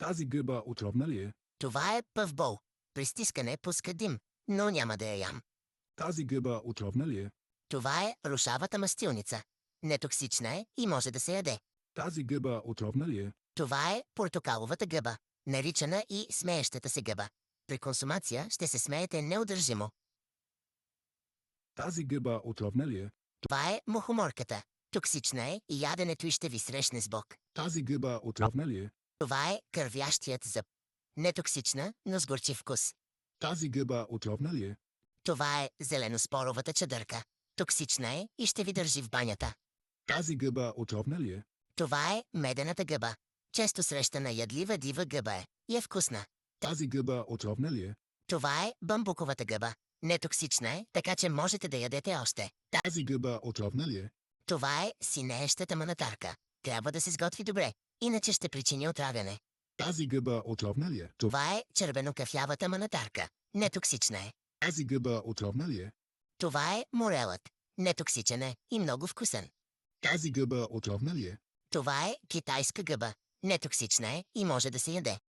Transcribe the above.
Тази гъба отровна ли е? Това е пъвбол. При стискане пуска дим, но няма да я ям. Тази гъба отровна ли е? Това е рушавата мастилница. Нетоксична е и може да се яде. Тази гъба отровна ли е? Това е портокаловата гъба, наричана и смеещата се гъба. При консумация ще се смеете неудържимо. Тази гъба отровна ли е? Това е мухоморката. Токсична е и яденето й ще ви срещне с Бог. Тази гъба отровна ли е? Това е кървящият зъб. Нетоксична, но с горчив вкус. Тази гъба отровна ли е? Това е зеленоспоровата чадърка. Токсична е и ще ви държи в банята. Тази гъба отровна ли е? Това е медената гъба. Често срещана ядлива дива гъба е. И е вкусна. Тази гъба отровна ли е? Това е бамбуковата гъба. Нетоксична е, така че можете да ядете още. Тази гъба отровна ли е? Това е синеещата манатарка. Трябва да се сготви добре, иначе ще причини отравяне. Тази гъба отровна ли е? Това е червено-кафявата манатарка. Нетоксична е. Тази гъба отровна ли е? Това е морелът. Нетоксичен е и много вкусен. Тази гъба отровна ли е? Това е китайска гъба. Нетоксична е и може да се яде.